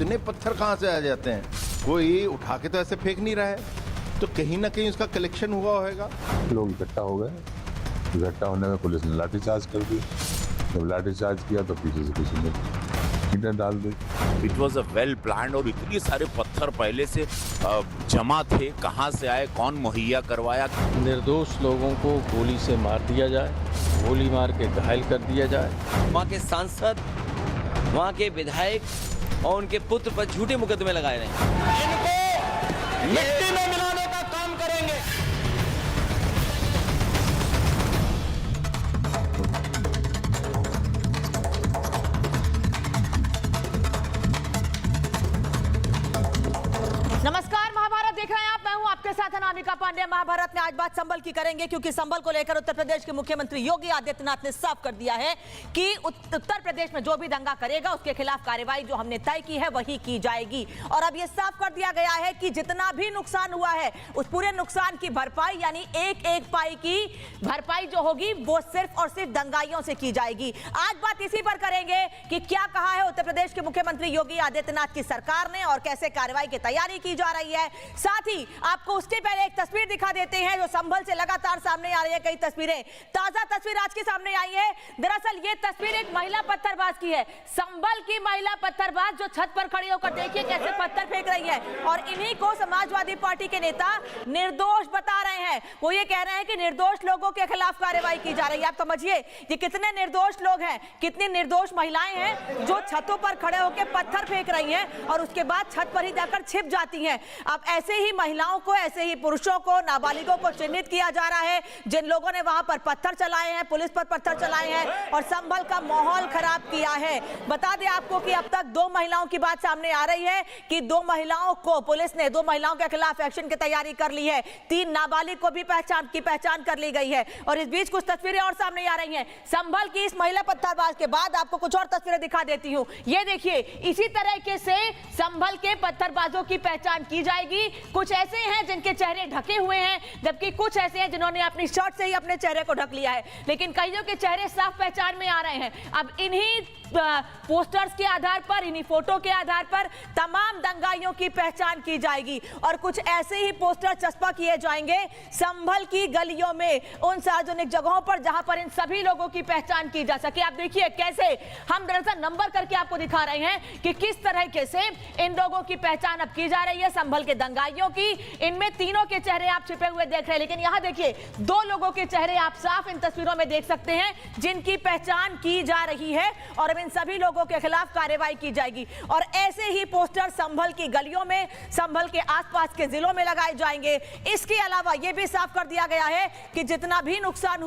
इतने पत्थर कहाँ से आ जाते हैं? कोई उठा के तो ऐसे फेंक नहीं रहा है, तो कहीं ना कहीं उसका कलेक्शन हुआ होगा। लोग इकट्ठा हो गए, इकट्ठा होने में पुलिस ने लाठीचार्ज कर दिया। जब लाठीचार्ज किया तो पीछे से किसी ने ईंटें डाल दी। It was a well planned और इतने सारे पत्थर पहले से जमा थे, कहाँ से आए, कौन मुहैया करवाया? निर्दोष लोगों को गोली से मार दिया जाए, गोली मार के घायल कर दिया जाए। वहाँ के सांसद, वहाँ के विधायक और उनके पुत्र पर झूठे मुकदमे लगाए रहे हैं। इनको मिट्टी में मिलाने का काम करेंगे। नमस्कार, महाभारत देख रहे हैं आप। मैं हूं आपके साथ अनामिका पांडे। महाभारत में आज बात संभल की करेंगे, क्योंकि संभल को लेकर उत्तर प्रदेश के मुख्यमंत्री योगी आदित्यनाथ ने साफ कर दिया है कि उत्तर प्रदेश में जो भी दंगा करेगा उसके खिलाफ कार्रवाई जो हमने तय की है वही की जाएगी। और अब यह साफ कर दिया गया है कि जितना भी नुकसान हुआ है उस पूरे नुकसान की भरपाई, यानी एक एक पाई की भरपाई जो होगी वो सिर्फ और सिर्फ दंगाइयों से की जाएगी। आज बात इसी पर करेंगे कि क्या कहा है उत्तर प्रदेश के मुख्यमंत्री योगी आदित्यनाथ की सरकार ने और कैसे कार्रवाई की तैयारी की जा रही है। साथ ही आपको उसके पहले एक तस्वीर दिखा देते हैं जो संभल से लगातार सामने आ रही है। कई तस्वीरें, ताजा तस्वीर आज की सामने आई है। दरअसल ये तस्वीर एक महिला पत्थरबाज की है, संभल की महिला पत्थरबाज जो छत पर खड़ी होकर देखिए कैसे पत्थर फेंक रही है। और इन्हीं को समाजवादी पार्टी के नेता निर्दोष बता रहे हैं। वो ये कह रहे हैं कि निर्दोष लोगों के खिलाफ कार्रवाई की जा रही है। आप समझिए ये कितने निर्दोष लोग हैं, कितनी निर्दोष महिलाएं हैं जो छतों पर खड़े होकर पत्थर फेंक रही हैं और उसके बाद छत पर ही जाकर छिप जाती हैं। अब ऐसे ही महिलाओं को, ऐसे ही पुरुषों को, नाबालिगों को चिन्हित किया जा रहा है जिन लोगों ने वहां पर पत्थर चलाए हैं, पुलिस पर पत्थर चलाए हैं और संभल का माहौल खराब किया है। बता दें आपको कि अब तक 2 महिलाओं की बात सामने आ रही है कि 2 महिलाओं को पुलिस ने 2 महिलाओं के खिलाफ एक्शन की तैयारी कर ली है। 3 नाबालिग को भी पहचान कर ली गई है। और इस बीच कुछ तस्वीरें और सामने आ रही हैं संभल की इस महिला पत्थरबाज के बाद। आपको कुछ और तस्वीरें दिखा देती हूं। ये देखिए, इसी तरीके से संभल के पत्थरबाजों की पहचान की जाएगी। कुछ ऐसे हैं जिनके चेहरे ढके हुए हैं, जबकि कुछ ऐसे हैं जिन्होंने अपनी शर्ट से ही अपने चेहरे को ढक लिया है, लेकिन कईयों के चेहरे साफ पहचान में आ रहे हैं। अब इन्हीं पोस्टर्स के आधार पर, इन्हीं फोटो के आधार पर तमाम दंगाइयों की पहचान की जाएगी और कुछ ऐसे ही पोस्टर चस्पा किए जाएंगे संभल की गलियों में, उन सार्वजनिक जगहों पर जहां पर इन सभी लोगों की पहचान की जा सके। आप देखिए कैसे हम दरअसल नंबर करके आपको दिखा रहे हैं कि किस तरह से इन लोगों की पहचान अब की जा रही है, संभल के दंगाइयों की। इनमें तीनों के चेहरे आप छिपे हुए देख रहे हैं, लेकिन यहां देखिए 2 लोगों के चेहरे आप साफ इन तस्वीरों में देख सकते हैं जिनकी पहचान की जा रही है और इन सभी लोगों के खिलाफ कार्रवाई की जाएगी। और ऐसे ही पोस्टर संभल की गलियों में, संभल के आसपास के जिलों में लगाए जाएंगे। इसके अलावा यह भी साफ कर दिया गया है कि जितना भी नुकसान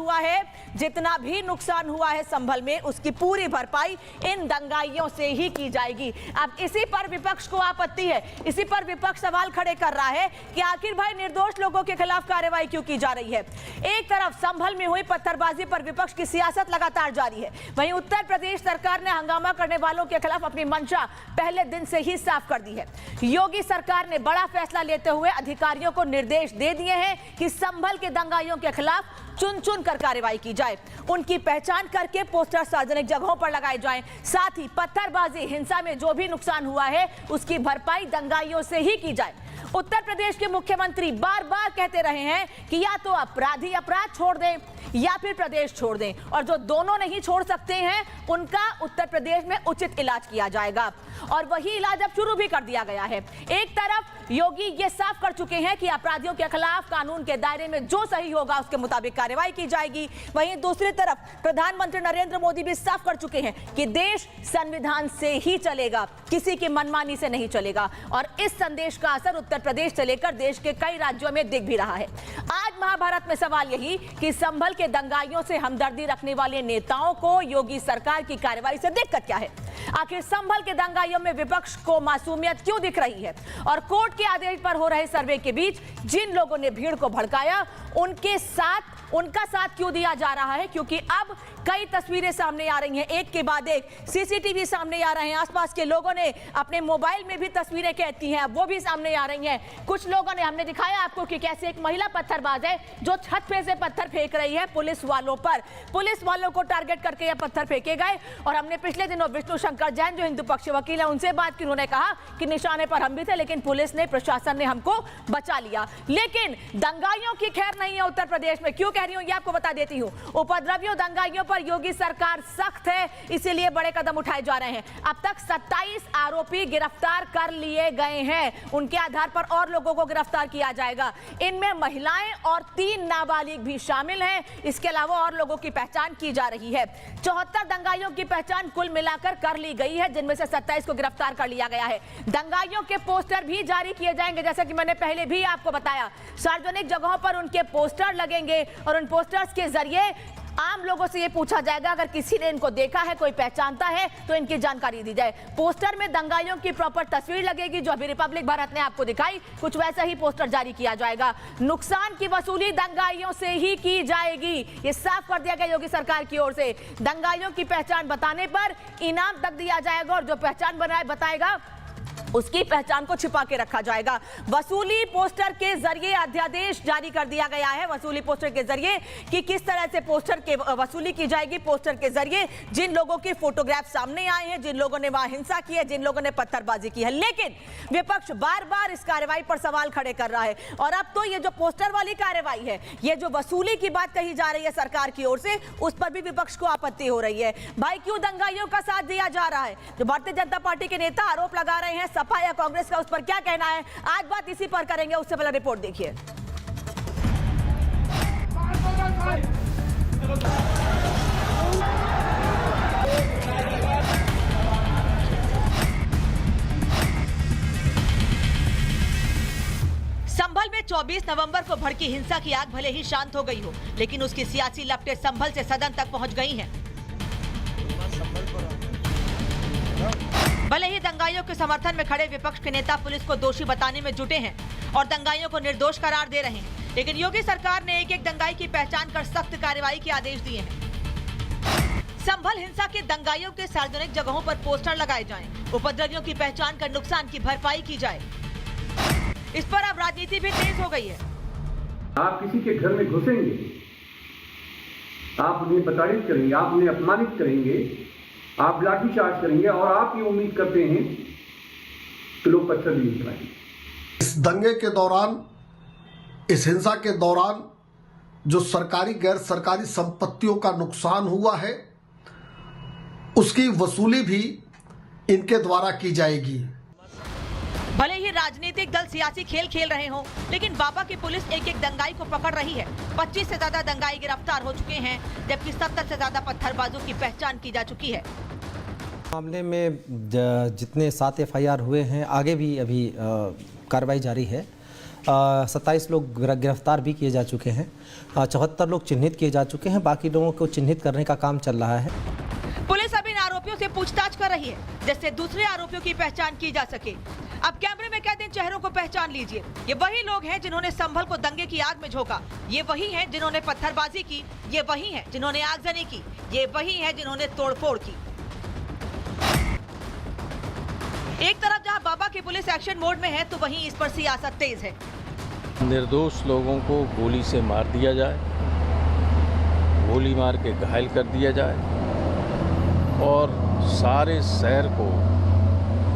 हुआ है संभल में, उसकी पूरी भरपाई इन दंगाइयों से ही की जाएगी। अब इसी पर विपक्ष को आपत्ति है, इसी पर विपक्ष सवाल खड़े कर रहा है कि आखिर भाई निर्दोष लोगों के खिलाफ कार्रवाई क्यों की जा रही है। एक तरफ संभल में हुई पत्थरबाजी पर विपक्ष की सियासत लगातार जारी है, वहीं उत्तर प्रदेश सरकार ने हंगामा करने वालों के खिलाफ अपनी मंशा पहले दिन से ही साफ कर दी है। योगी सरकार ने बड़ा फैसला लेते हुए अधिकारियों को निर्देश दे दिए हैं कि संभल के दंगाइयों के खिलाफ चुन चुन कर कार्रवाई की जाए, उनकी पहचान करके पोस्टर सार्वजनिक जगहों पर लगाए जाएं। साथ ही पत्थरबाजी हिंसा में जो भी नुकसान हुआ है उसकी भरपाई दंगाइयों से ही की जाए। उत्तर प्रदेश के मुख्यमंत्री बार बार कहते रहे हैं कि या तो अपराधी अपराध छोड़ दें या फिर प्रदेश छोड़ दें, और जो दोनों नहीं छोड़ सकते हैं उनका उत्तर प्रदेश में उचित इलाज किया जाएगा। और वही इलाज अब शुरू भी कर दिया गया है। एक तरफ योगी ये साफ कर चुके हैं कि अपराधियों के खिलाफ कानून के दायरे में जो सही होगा उसके मुताबिक कार्रवाई की जाएगी। वहीं दूसरी तरफ प्रधानमंत्री नरेंद्र मोदी भी साफ कर चुके हैं कि देश संविधान से ही चलेगा, किसी की मनमानी से नहीं चलेगा। और इस संदेश का असर उत्तर प्रदेश से लेकर देश के कई राज्यों में दिख भी रहा है। आज महाभारत में सवाल यही कि संभल के दंगाइयों से हमदर्दी रखने वाले नेताओं को योगी सरकार की कार्रवाई से दिक्कत क्या है। आखिर संभल के दंगाइयों में विपक्ष को मासूमियत क्यों दिख रही है, और कोर्ट के आदेश पर हो रहे सर्वे के बीच जिन लोगों ने भीड़ को भड़काया उनका साथ क्यों दिया जा रहा है। क्योंकि अब कई तस्वीरें सामने आ रही हैं, एक के बाद एक सीसीटीवी सामने आ रहे हैं, आसपास के लोगों ने अपने मोबाइल में भी तस्वीरें कैद की हैं, वो भी सामने आ रही हैं। हैं। कुछ लोगों ने, हमने दिखाया आपको कि कैसे एक महिला पत्थरबाज है जो छत पे से पत्थर फेंक रही है पुलिस वालों पर। पुलिस वालों को टारगेट करके ये पत्थर फेंके गए। और हमने पिछले दिनों विष्णु शंकर जैन जो हिंदू पक्ष वकील है उनसे बात की। उन्होंने कहा कि निशाने पर हम भी थे, लेकिन पुलिस ने, प्रशासन ने हमको बचा लिया। लेकिन दंगाइयों की खैर नहीं है उत्तर प्रदेश में। क्यों कह रही हूं ये आपको बता देती हूं। उपद्रवियों, दंगाइयों पर योगी सरकार सख्त है, इसीलिए बड़े कदम उठाए जा रहे हैं। अब तक 27 आरोपी गिरफ्तार कर लिए गए हैं। उनके आधार पर और लोगों को गिरफ्तार किया जाएगा। इनमें महिलाएं और 3 नाबालिग भी शामिल हैं। इसके अलावा और लोगों की पहचान की जा रही है। 74 दंगाइयों की पहचान कुल मिलाकर कर ली गई है, जिनमें से 27 को गिरफ्तार कर लिया गया है। दंगाइयों के पोस्टर भी जारी किए जाएंगे, जैसा कि मैंने पहले भी आपको बताया। सार्वजनिक जगहों पर उनके पोस्टर लगेंगे और उन पोस्टर्स के जरिए आम लोगों से ये पूछा जाएगा, अगर किसी ने इनको देखा है, कोई पहचानता है, तो इनकी जानकारी दी जाए। पोस्टर में दंगाइयों की प्रॉपर तस्वीर लगेगी, जो अभी रिपब्लिक भारत ने आपको दिखाई। कुछ वैसा ही पोस्टर जारी किया जाएगा। नुकसान की वसूली दंगाइयों से ही की जाएगी, ये साफ कर दिया गया योगी सरकार की ओर से। दंगाइयों की पहचान बताने पर इनाम तक दिया जाएगा, और जो पहचान बताएगा उसकी पहचान को छिपा के रखा जाएगा। वसूली पोस्टर के जरिए अध्यादेश जारी कर दिया गया है। वसूली पोस्टर के जरिए कि किस तरह से पोस्टर के वसूली की जाएगी। पोस्टर के जरिए जिन लोगों के फोटोग्राफ सामने आए हैं, जिन लोगों ने वहां हिंसा की है, जिन लोगों ने पत्थरबाजी की है। लेकिन विपक्ष बार बार इस कार्रवाई पर सवाल खड़े कर रहा है। और अब तो ये जो पोस्टर वाली कार्रवाई है, ये जो वसूली की बात कही जा रही है सरकार की ओर से, उस पर भी विपक्ष को आपत्ति हो रही है। भाई क्यों दंगाइयों का साथ दिया जा रहा है? जो भारतीय जनता पार्टी के नेता आरोप लगा रहे हैं, सपा या कांग्रेस का उस पर क्या कहना है, आज बात इसी पर करेंगे। उससे पहले रिपोर्ट देखिए। संभल में 24 नवंबर को भड़की हिंसा की आग भले ही शांत हो गई हो, लेकिन उसकी सियासी लपटें संभल से सदन तक पहुंच गई हैं। भले ही दंगाइयों के समर्थन में खड़े विपक्ष के नेता पुलिस को दोषी बताने में जुटे हैं और दंगाइयों को निर्दोष करार दे रहे हैं, लेकिन योगी सरकार ने एक एक दंगाई की पहचान कर सख्त कार्रवाई के आदेश दिए हैं। संभल हिंसा के दंगाइयों के सार्वजनिक जगहों पर पोस्टर लगाए जाएं, उपद्रवियों की पहचान कर नुकसान की भरपाई की जाए। इस पर अब राजनीति भी तेज हो गई है। आप किसी के घर में घुसेंगे, आप उन्हें प्रताड़ित करेंगे, आप उन्हें अपमानित करेंगे, आप लाठीचार्ज करेंगे और आप ये उम्मीद करते हैं कि लोग पत्थर नहीं चलाएंगे। इस दंगे के दौरान, इस हिंसा के दौरान जो सरकारी गैर सरकारी संपत्तियों का नुकसान हुआ है, उसकी वसूली भी इनके द्वारा की जाएगी। भले ही राजनीतिक दल सियासी खेल खेल रहे हों, लेकिन बाबा की पुलिस एक एक दंगाई को पकड़ रही है। 25 से ज्यादा दंगाई गिरफ्तार हो चुके हैं, जबकि 70 से ज्यादा पत्थरबाजों की पहचान की जा चुकी है। मामले में जितने 7 FIR हुए हैं, आगे भी अभी कार्रवाई जारी है। 27 लोग गिरफ्तार भी किए जा चुके हैं, 74 लोग चिन्हित किए जा चुके हैं, बाकी लोगों को चिन्हित करने का काम चल रहा है। पुलिस अब इन आरोपियों से पूछताछ कर रही है, जिससे दूसरे आरोपियों की पहचान की जा सके। अब कैमरे में कैद इन चेहरों को पहचान लीजिए। ये वही लोग हैं जिन्होंने संभल को दंगे की आग में झोंका, ये वही हैं जिन्होंने पत्थरबाजी की, ये वही हैं जिन्होंने आगजनी की, ये वही हैं जिन्होंने तोड़फोड़ की। एक तरफ जहां बाबा की पुलिस एक्शन मोड में है, तो वहीं इस पर सियासत तेज है। निर्दोष लोगों को गोली से मार दिया जाए, गोली मार के घायल कर दिया जाए और सारे शहर को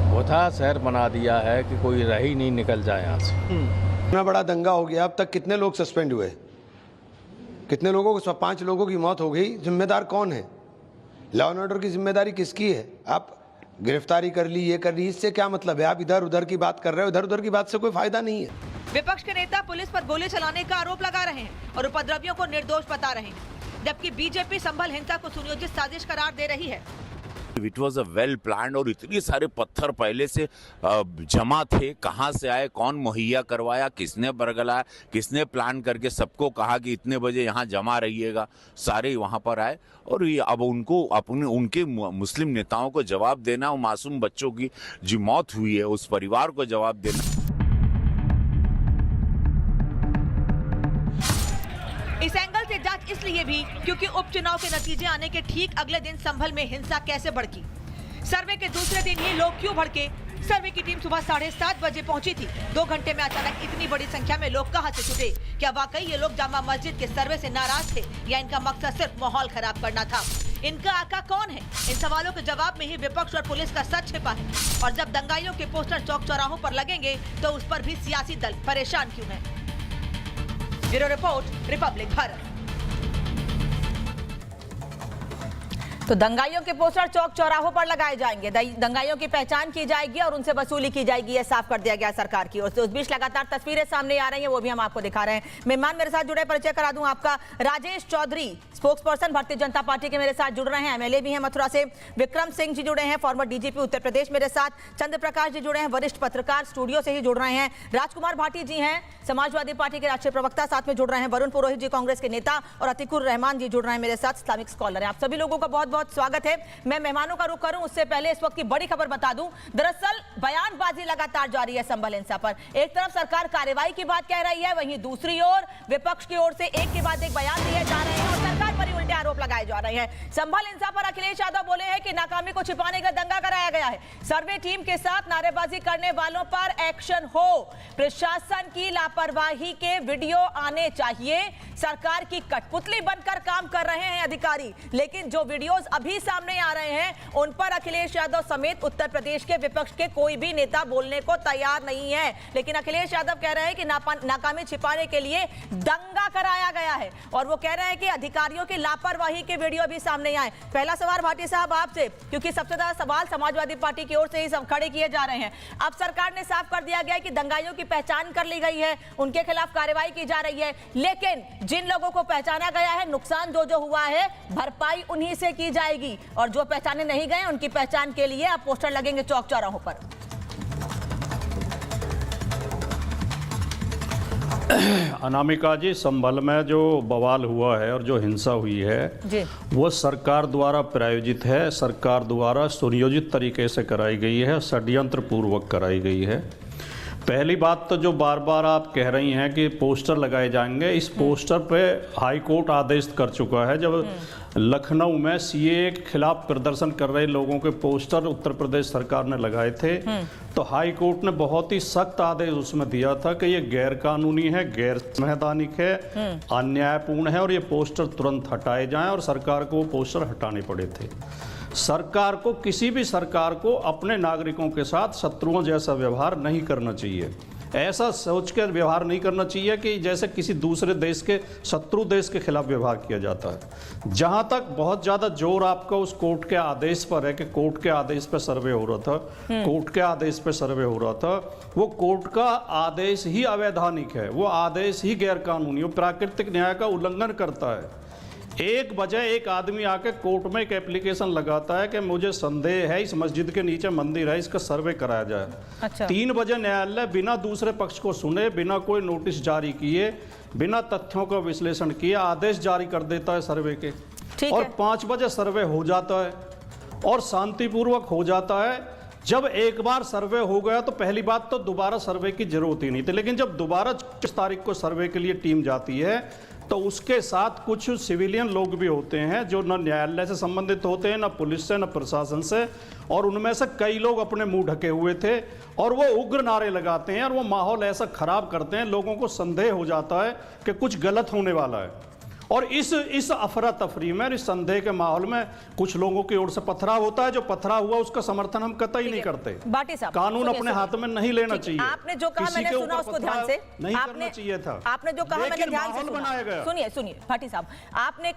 वथा शहर बना दिया है कि कोई रह ही नहीं निकल जाए यहाँ से। इतना बड़ा दंगा हो गया, अब तक कितने लोग सस्पेंड हुए, कितने लोगों को, 5 लोगों की मौत हो गई। जिम्मेदार कौन है? लॉ एंड ऑर्डर की जिम्मेदारी किसकी है? आप गिरफ्तारी कर ली, ये कर ली, इससे क्या मतलब है? आप इधर उधर की बात कर रहे हो, इधर उधर की बात से कोई फायदा नहीं है। विपक्ष के नेता पुलिस पर गोली चलाने का आरोप लगा रहे हैं और उपद्रवियों को निर्दोष बता रहे हैं, जबकि बीजेपी संभल हिंसा को सुनियोजित साजिश करार दे रही है। It was a well planned और इतनी सारे पत्थर पहले से जमा थे। कहाँ से आए, कौन मुहैया करवाया, किसने बरगलाया, किसने प्लान करके सबको कहा कि इतने बजे यहाँ जमा रहिएगा, सारे वहाँ पर आए। और ये अब उनको अपने उनके मुस्लिम नेताओं को जवाब देना, और मासूम बच्चों की जो मौत हुई है उस परिवार को जवाब देना। इस एंगल से जांच इसलिए भी क्योंकि उपचुनाव के नतीजे आने के ठीक अगले दिन संभल में हिंसा कैसे भड़की, सर्वे के दूसरे दिन ही लोग क्यों भड़के, सर्वे की टीम सुबह 7:30 बजे पहुंची थी। 2 घंटे में अचानक इतनी बड़ी संख्या में लोग कहां से जुटे? क्या वाकई ये लोग जामा मस्जिद के सर्वे से नाराज थे या इनका मकसद सिर्फ माहौल खराब करना था? इनका आका कौन है? इन सवालों के जवाब में ही विपक्ष और पुलिस का सच छिपा है। और जब दंगाइयों के पोस्टर चौक चौराहों पर लगेंगे तो उस पर भी सियासी दल परेशान क्यों है? Bureau report, Republic Bharat. तो दंगाइयों के पोस्टर चौक चौराहों पर लगाए जाएंगे, दंगाइयों की पहचान की जाएगी और उनसे वसूली की जाएगी, यह साफ कर दिया गया सरकार की ओर से। उस बीच लगातार तस्वीरें सामने आ रही हैं, वो भी हम आपको दिखा रहे हैं। मेहमान मेरे साथ जुड़े, परिचय करा दूं आपका। राजेश चौधरी, स्पोक्सपर्सन भारतीय जनता पार्टी के मेरे साथ जुड़ रहे हैं। एमएलए भी हैं मथुरा से। विक्रम सिंह जी जुड़े हैं, फॉर्मर डीजीपी उत्तर प्रदेश मेरे साथ। चंद्र प्रकाश जी जुड़े हैं, वरिष्ठ पत्रकार, स्टूडियो से ही जुड़ रहे हैं। राजकुमार भाटी जी हैं, समाजवादी पार्टी के राष्ट्रीय प्रवक्ता, साथ में जुड़ रहे हैं। वरुण पुरोहित जी, कांग्रेस के नेता, और अतिकुर रहमान जी जुड़ रहे हैं मेरे साथ, इस्लामिक स्कॉलर हैं। आप सभी लोगों का बहुत बहुत स्वागत है। मैं मेहमानों का रुख करूं उससे पहले इस वक्त की बड़ी खबर बता दूं। दरअसल बयानबाजी लगातार जारी है संभल हिंसा पर। एक तरफ सरकार कार्रवाई की बात कह रही है, वहीं दूसरी ओर विपक्ष की ओर से एक के बाद एक बयान दिए जा रहे हैं और सरकार पर ही उल्टे आरोप लगाए जा रहे हैं। संभल हिंसा पर अखिलेश यादव बोले हैं कि नाकामी को छिपाने का दंगा कराया गया है। सर्वे टीम के साथ नारेबाजी करने वालों पर एक्शन हो। प्रशासन की लापरवाही के वीडियो आने चाहिए। सरकार की कठपुतली बनकर काम कर रहे हैं अधिकारी, लेकिन जो वीडियोस अभी सामने आ रहे हैं उन पर अखिलेश यादव समेत उत्तर प्रदेश के विपक्ष के कोई भी नेता बोलने को तैयार नहीं है। लेकिन अखिलेश यादव कह रहे हैं कि नाकामी छिपाने के लिए दंगा कराया गया है और वो कह रहे हैं कि अधिकारियों की लापरवाही के वीडियो भी सामने आए। पहला सवाल भाटी साहब आपसे, क्योंकि सबसे ज्यादा सवाल समाजवादी पार्टी की ओर से ही सब खड़े किए जा रहे हैं। अब सरकार ने साफ कर दिया गया है कि दंगाइयों की पहचान कर ली गई है, उनके खिलाफ कार्रवाई की जा रही है, लेकिन जिन लोगों को पहचाना गया है, नुकसान जो हुआ है, भरपाई उन्हीं से की जाएगी और जो पहचाने नहीं गए उनकी पहचान के लिए अब पोस्टर लगेंगे चौक चौराहों पर। अनामिका जी, संभल में जो बवाल हुआ है और जो हिंसा हुई है वो सरकार द्वारा प्रायोजित है, सरकार द्वारा सुनियोजित तरीके से कराई गई है, षड्यंत्र पूर्वक कराई गई है। पहली बात तो जो बार बार आप कह रही हैं कि पोस्टर लगाए जाएंगे, इस पोस्टर पे हाई कोर्ट आदेश कर चुका है। जब लखनऊ में सीए के खिलाफ प्रदर्शन कर रहे लोगों के पोस्टर उत्तर प्रदेश सरकार ने लगाए थे तो हाई कोर्ट ने बहुत ही सख्त आदेश उसमें दिया था कि ये गैर कानूनी है, गैर संवैधानिक है, अन्यायपूर्ण है और ये पोस्टर तुरंत हटाए जाएं और सरकार को वो पोस्टर हटाने पड़े थे। सरकार को, किसी भी सरकार को अपने नागरिकों के साथ शत्रुओं जैसा व्यवहार नहीं करना चाहिए। ऐसा सोच कर व्यवहार नहीं करना चाहिए कि जैसे किसी दूसरे देश के, शत्रु देश के खिलाफ व्यवहार किया जाता है। जहां तक बहुत ज़्यादा जोर आपका उस कोर्ट के आदेश पर है कि कोर्ट के आदेश पर सर्वे हो रहा था, कोर्ट के आदेश पर सर्वे हो रहा था, वो कोर्ट का आदेश ही अवैधानिक है, वो आदेश ही गैर कानूनी, वो प्राकृतिक न्याय का उल्लंघन करता है। 1 बजे एक आदमी आके कोर्ट में एक एप्लीकेशन लगाता है कि मुझे संदेह है इस मस्जिद के नीचे मंदिर है, इसका सर्वे कराया जाए। अच्छा। 3 बजे न्यायालय बिना दूसरे पक्ष को सुने, बिना कोई नोटिस जारी किए, बिना तथ्यों का विश्लेषण किए आदेश जारी कर देता है सर्वे के। और 5 बजे सर्वे हो जाता है और शांतिपूर्वक हो जाता है। जब एक बार सर्वे हो गया तो पहली बात तो दोबारा सर्वे की जरूरत ही नहीं थी, लेकिन जब दोबारा 24 तारीख को सर्वे के लिए टीम जाती है तो उसके साथ कुछ सिविलियन लोग भी होते हैं जो न न्यायालय से संबंधित होते हैं, न पुलिस से, न प्रशासन से, और उनमें से कई लोग अपने मुंह ढके हुए थे और वो उग्र नारे लगाते हैं और वो माहौल ऐसा खराब करते हैं, लोगों को संदेह हो जाता है कि कुछ गलत होने वाला है। और इस अफरा तफरी में, इस संदेह के माहौल में कुछ लोगों की ओर से पथराव होता है। जो पथराव हुआ उसका समर्थन हम कतई नहीं करते। भाटी साहब, कानून अपने हाथ में नहीं लेना चाहिए। आपने जो कहा मैंने सुना उसको ध्यान से, नहीं करना चाहिए था। आपने जो कहा मैंने ध्यान से सुना। सुनिए भाटी साहब,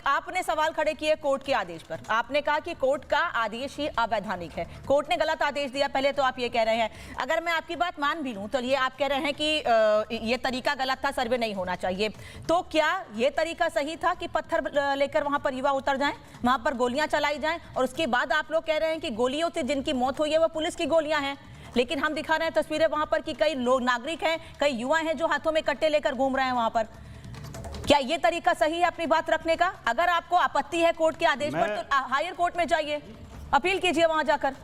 आपने सवाल खड़े किए कोर्ट के आदेश पर। आपने कहा कि कोर्ट का आदेश ही अवैधानिक है, कोर्ट ने गलत आदेश दिया, पहले तो आप ये कह रहे हैं। अगर मैं आपकी बात मान भी लूं तो ये आप कह रहे हैं कि ये तरीका गलत था, सर्वे नहीं होना चाहिए, तो क्या ये तरीका सही था कि पत्थर लेकर वहां पर युवा उतर जाएं, वहां पर गोलियां चलाई जाएं और उसके बाद आप लोग कह रहे हैं कि गोलियों से जिनकी मौत हुई है वो पुलिस की गोलियां हैं? लेकिन हम दिखा रहे हैं तस्वीरें वहां पर कि कई लोग, नागरिक हैं, कई युवा हैं जो हाथों में कट्टे लेकर घूम रहे हैं वहां पर। क्या ये तरीका सही है अपनी बात रखने का? अगर आपको आपत्ति है कोर्ट के आदेश पर तो हायर कोर्ट में जाइए, अपील कीजिए वहां जाकर।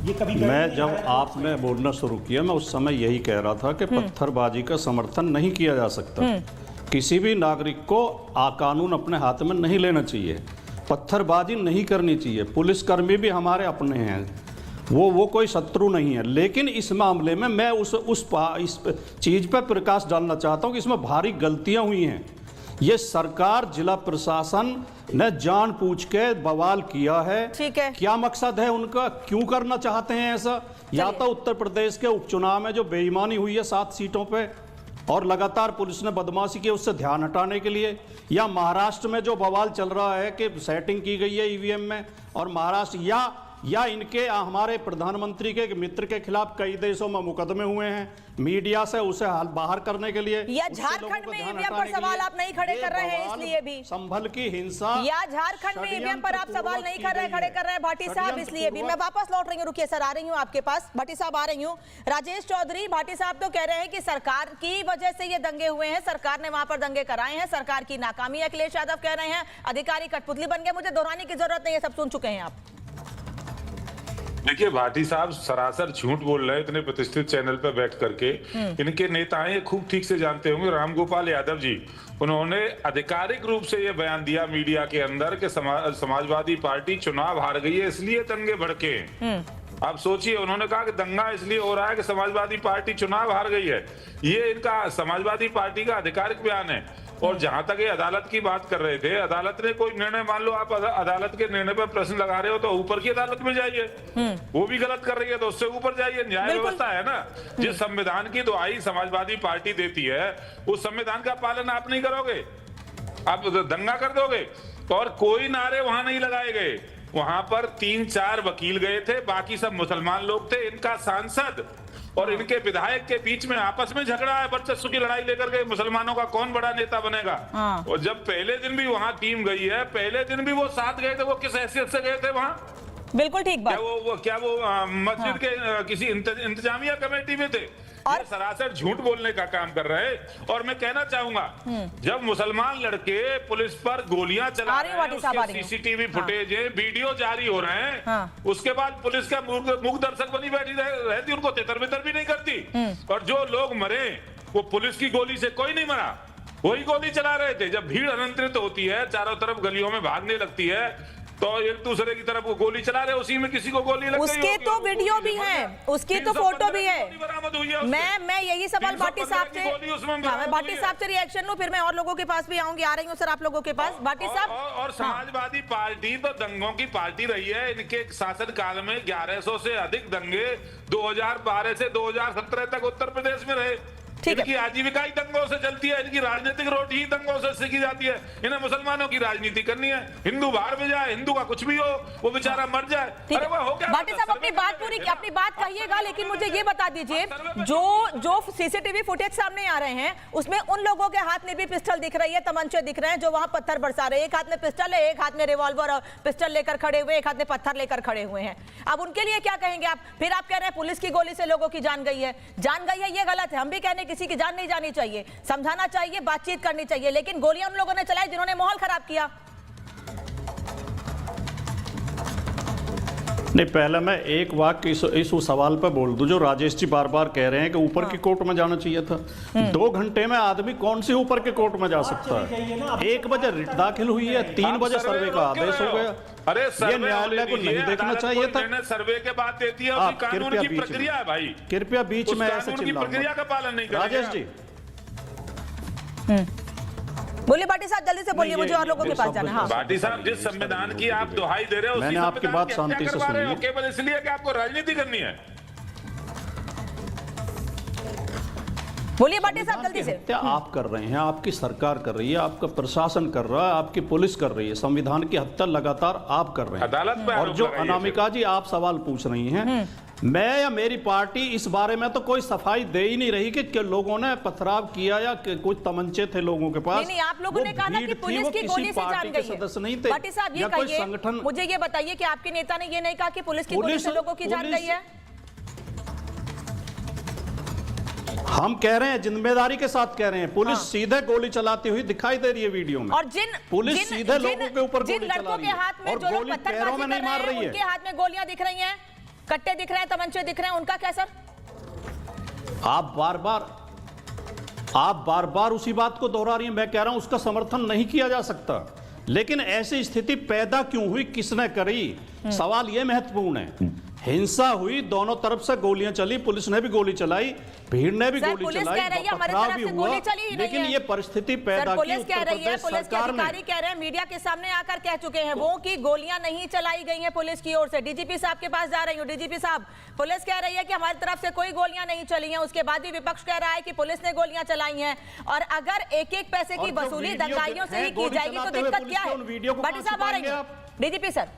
मैं जब आपने बोलना शुरू किया मैं उस समय यही कह रहा था कि पत्थरबाजी का समर्थन नहीं किया जा सकता। किसी भी नागरिक को कानून अपने हाथ में नहीं लेना चाहिए पत्थरबाजी नहीं करनी चाहिए। पुलिसकर्मी भी हमारे अपने हैं, वो कोई शत्रु नहीं है। लेकिन इस मामले में मैं इस चीज़ पर प्रकाश डालना चाहता हूं कि इसमें भारी गलतियां हुई हैं। ये सरकार, जिला प्रशासन ने जानबूझ के बवाल किया है। ठीक है, क्या मकसद है उनका, क्यों करना चाहते हैं ऐसा? या तो उत्तर प्रदेश के उपचुनाव में जो बेईमानी हुई है 7 सीटों पे और लगातार पुलिस ने बदमाशी की, उससे ध्यान हटाने के लिए, या महाराष्ट्र में जो बवाल चल रहा है कि सेटिंग की गई है ईवीएम में, और महाराष्ट्र या इनके हमारे प्रधानमंत्री के मित्र के खिलाफ कई देशों में मुकदमे हुए हैं, मीडिया से उसे हाल बाहर करने के लिए, या झारखंड में ईवीएम पर सवाल आप नहीं खड़े कर रहे हैं इसलिए भी, संभल की हिंसा, या झारखंड में ईवीएम पर आप सवाल नहीं खड़े कर रहे हैं भाटी साहब इसलिए भी। मैं वापस लौट रही हूँ, रुकिए सर, आ रही हूँ आपके पास, भाटी साहब आ रही हूँ। राजेश चौधरी, भाटी साहब तो कह रहे हैं कि सरकार की वजह से ये दंगे हुए हैं, सरकार ने वहां पर दंगे कराए हैं, सरकार की नाकामी है। अखिलेश यादव कह रहे हैं अधिकारी कठपुतली बन गए। मुझे दोहराने की जरूरत नहीं है, सब सुन चुके हैं आप। देखिए, भाटी साहब सरासर झूठ बोल रहे हैं इतने प्रतिष्ठित चैनल पर बैठ करके। इनके नेताएं खूब ठीक से जानते होंगे, रामगोपाल यादव जी, उन्होंने आधिकारिक रूप से ये बयान दिया मीडिया के अंदर कि समाजवादी पार्टी चुनाव हार गई है इसलिए दंगे भड़के। आप सोचिए, उन्होंने कहा कि दंगा इसलिए हो रहा है कि समाजवादी पार्टी चुनाव हार गई है। ये इनका समाजवादी पार्टी का आधिकारिक बयान है। और जहां तक ये अदालत की बात कर रहे थे, अदालत ने कोई निर्णय, मान लो आप अदालत के निर्णय पर प्रश्न लगा रहे हो तो ऊपर की अदालत में जाइए, वो भी गलत कर रही है तो उससे ऊपर जाइए। न्याय व्यवस्था है ना, जिस संविधान की दुहाई समाजवादी पार्टी देती है उस संविधान का पालन आप नहीं करोगे, आप दंगा कर दोगे। और कोई नारे वहां नहीं लगाए गए, वहां पर 3-4 वकील गए थे, बाकी सब मुसलमान लोग थे। इनका सांसद और इनके विधायक के बीच में आपस में झगड़ा है, वर्चस्व की लड़ाई लेकर के मुसलमानों का कौन बड़ा नेता बनेगा। और जब पहले दिन भी वहां टीम गई है, पहले दिन भी वो साथ गए थे, वो किस हैसियत से गए थे वहां? बिल्कुल ठीक बात। क्या वो मस्जिद के किसी इंतजामिया कमेटी में थे? और सरासर झूठ बोलने का काम कर रहे हैं। और मैं कहना चाहूंगा, जब मुसलमान लड़के पुलिस पर गोलियां चला रहे हैं, उसके सीसीटीवी फुटेज है, वीडियो जारी हो रहे हैं, उसके बाद पुलिस का मूक दर्शक बनी बैठी रहती, उनको तितर बितर भी नहीं करती। और जो लोग मरे वो पुलिस की गोली से कोई नहीं मरा, वही गोली चला रहे थे। जब भीड़ अनियंत्रित होती है, चारों तरफ गलियों में भागने लगती है, तो एक दूसरे की तरफ वो गोली चला रहे, उसी में किसी को गोली लग गई। उसके तो वीडियो भी है, उसकी तो फोटो भी है। मैं यही सवाल भाटी साहब से, मैं भाटी साहब से रिएक्शन लूं, फिर मैं और लोगों के पास भी आऊंगी। आ रही हूं सर आप लोगों के पास। भाटी साहब, और समाजवादी पार्टी तो दंगों की पार्टी रही है। इनके शासन काल में 1100 से अधिक दंगे 2012 से 2017 तक उत्तर प्रदेश में रहे। इनकी आजीविका ही दंगों से चलती है, इनकी राजनीतिक रोटी ही दंगों से सीखी जाती है। इन्हें मुसलमानों की राजनीति करनी है, हिंदू बाहर में जाए, हिंदू का कुछ भी हो, वो बेचारा मर जाए। अरे वो हो क्या? भाटी साहब अपनी बात पूरी, अपनी बात कहिएगा, लेकिन मुझे ये बता दीजिए, जो सीसीटीवी फुटेज सामने आ रहे हैं उसमें उन लोगों के हाथ में भी पिस्टल दिख रही है, तमंचे दिख रहे हैं, जो वहां पत्थर बरसा रहे हैं। एक हाथ में पिस्टल है, एक हाथ में रिवॉल्वर और पिस्टल लेकर खड़े हुए, एक हाथ में पत्थर लेकर खड़े हुए हैं। अब उनके लिए क्या कहेंगे आप? फिर आप कह रहे हैं पुलिस की गोली से लोगों की जान गई है। जान गई है ये गलत है, हम भी कह रहे हैं किसी की जान नहीं जानी चाहिए, समझाना चाहिए, बातचीत करनी चाहिए, लेकिन गोलियां उन लोगों ने चलाई जिन्होंने माहौल खराब किया। नहीं, पहले मैं एक वाक्य इस सवाल पर बोल दूं, जो राजेश जी बार बार कह रहे हैं कि ऊपर की कोर्ट में जाना चाहिए था। 2 घंटे में आदमी कौन सी ऊपर के कोर्ट में जा सकता है? 1 बजे रिट दाखिल हुई है, 3 बजे सर्वे का आदेश हो गया। अरे ये न्यायालय को नहीं देखना चाहिए था। सर्वे के बाद देती है, उसकी कानून की प्रक्रिया है भाई। कृपया बीच में ऐसे प्रक्रिया का पालन नहीं करेंगे राजेश जी। बोलिए भाटी साहब, जल्दी से बोलिए, मुझे और लोगों के पास जाना है। हाँ। भाटी साहब, जिस संविधान की आप दुहाई दे रहे हो, मैंने आपकी बात शांति से सुनी है, केवल इसलिए कि आपको राजनीति करनी है। बोलिए भाटी साहब, जल्दी से। आप कर रहे हैं, आपकी सरकार कर रही है, आपका प्रशासन कर रहा है, आपकी पुलिस कर रही है, संविधान की हत्या लगातार आप कर रहे हैं। अदालत में और जो अनामिका जी आप सवाल पूछ रही हैं, मैं या मेरी पार्टी इस बारे में तो कोई सफाई दे ही नहीं रही कि लोगों ने पथराव किया या कुछ तमंचे थे लोगों के पास। नहीं, आप लोगों ने कहा ना कि पुलिस की गोली से जान गई है। सदस्य नहीं थे। भाटी साहब, ये कहिए, मुझे ये बताइए कि आपके नेता ने ये नहीं कहा कि पुलिस की गोली से लोगों की जान गई है? हम कह रहे हैं, जिम्मेदारी के साथ कह रहे हैं, पुलिस सीधे गोली चलाती हुई दिखाई दे रही है वीडियो में। और पुलिस सीधे लोगों के ऊपर गोली चला रही है, हाथ में और गोली पैरों में नहीं मार रही है, उनके हाथ में गोलियां दिख रही हैं, कट्टे दिख रहे हैं, तमंचे दिख रहे हैं, उनका क्या सर? आप बार बार उसी बात को दोहरा रही हैं। मैं कह रहा हूं उसका समर्थन नहीं किया जा सकता। लेकिन ऐसी स्थिति पैदा क्यों हुई, किसने करी, सवाल यह महत्वपूर्ण है। हिंसा हुई, दोनों तरफ से गोलियां चली, पुलिस ने भी गोली चलाई, भीड़ ने भी गोली चलाई, पथराव भी हुआ, लेकिन ये परिस्थिति पैदा की पुलिस कह रही है, पुलिस के सरकार अधिकारी कह रहे हैं, मीडिया के सामने आकर कह चुके हैं वो कि गोलियां नहीं चलाई गई हैं पुलिस की ओर से। डीजीपी साहब के पास जा रही हूं। डीजीपी साहब, पुलिस कह रही है कि हमारी तरफ से कोई गोलियां नहीं चली हैं, उसके बाद भी विपक्ष कह रहा है कि पुलिस ने गोलियां चलाई हैं, और अगर एक एक पैसे की वसूली दंगाइयों से ही की जाएगी तो दिक्कत क्या है? भाटी साहब आ रही हैं। डीजीपी सर,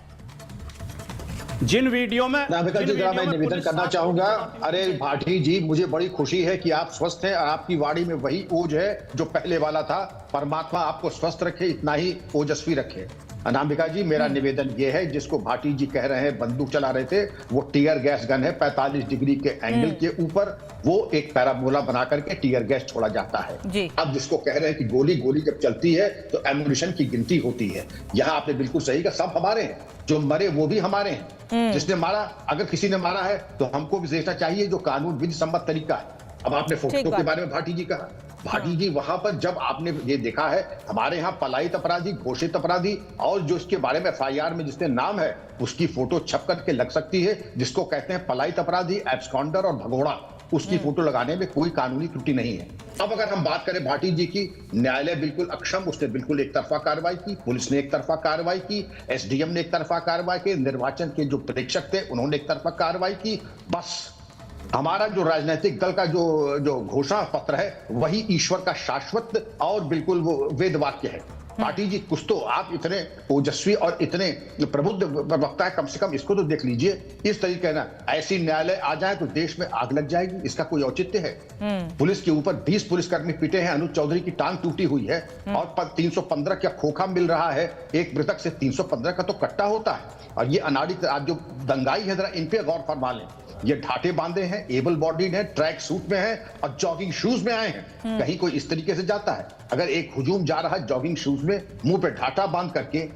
जिन वीडियो में मैं निवेदन करना चाहूंगा, अरे भाटी जी, मुझे बड़ी खुशी है कि आप स्वस्थ हैं और आपकी वाणी में वही ओज है जो पहले वाला था। परमात्मा आपको स्वस्थ रखे, इतना ही ओजस्वी रखे। अनामिका जी, मेरा निवेदन यह है, जिसको भाटी जी कह रहे हैं बंदूक चला रहे थे, वो टीयर गैस गन है। 45 डिग्री के एंगल के ऊपर वो एक पैराबोला बना करके टीयर गैस छोड़ा जाता है जी। अब जिसको कह रहे हैं कि गोली जब चलती है तो एम्यूनिशन की गिनती होती है। यहाँ आपने बिल्कुल सही कहा, सब हमारे हैं, जो मरे वो भी हमारे हैं। जिसने मारा, अगर किसी ने मारा है तो हमको भी देखना चाहिए जो कानून विधि सम्मत तरीका है। अब आपने फोटो के बारे में भाटी जी कहा, भाटी जी वहां पर जब आपने ये देखा है, हमारे यहाँ पलायित अपराधी, घोषित अपराधी और जो इसके बारे में FIR में जिसने नाम है उसकी फोटो छप करके लग सकती है। जिसको कहते हैं पलायित अपराधी, एब्सकॉन्डर और भगोड़ा, उसकी फोटो लगाने में कोई कानूनी त्रुटि नहीं है। अब अगर हम बात करें भाटी जी की, न्यायालय बिल्कुल अक्षम, उसने बिल्कुल एक तरफा कार्रवाई की, पुलिस ने एक तरफा कार्रवाई की, SDM ने एक तरफा कार्रवाई की, निर्वाचन के जो प्रेक्षक थे उन्होंने एक तरफा कार्रवाई की। बस हमारा जो राजनीतिक दल का जो घोषणा पत्र है वही ईश्वर का शाश्वत और बिल्कुल वो वेद वाक्य है। पाटिल जी, कुछ तो आप इतने ओजस्वी और इतने प्रबुद्ध प्रवक्ता है, कम से कम इसको तो देख लीजिए। इस तरीके ना ऐसी न्यायालय आ जाए तो देश में आग लग जाएगी, इसका कोई औचित्य है? पुलिस के ऊपर 20 पुलिसकर्मी पिटे हैं, अनुज चौधरी की टांग टूटी हुई है और 315 का खोखा मिल रहा है। एक मृतक से 315 का तो कट्टा होता है। और ये अनाड़ी जो दंगाई है, जरा इन पे गौर फरमा लें। ये ढाटे बांधे हैं, एबल बॉडीड है, ट्रैक सूट में है और जॉगिंग शूज में आए हैं। कहीं कोई इस तरीके से जाता है? अगर एक हुजूम जा रहा है जॉगिंग शूज में, मुंह पे ढाटा बांध करके,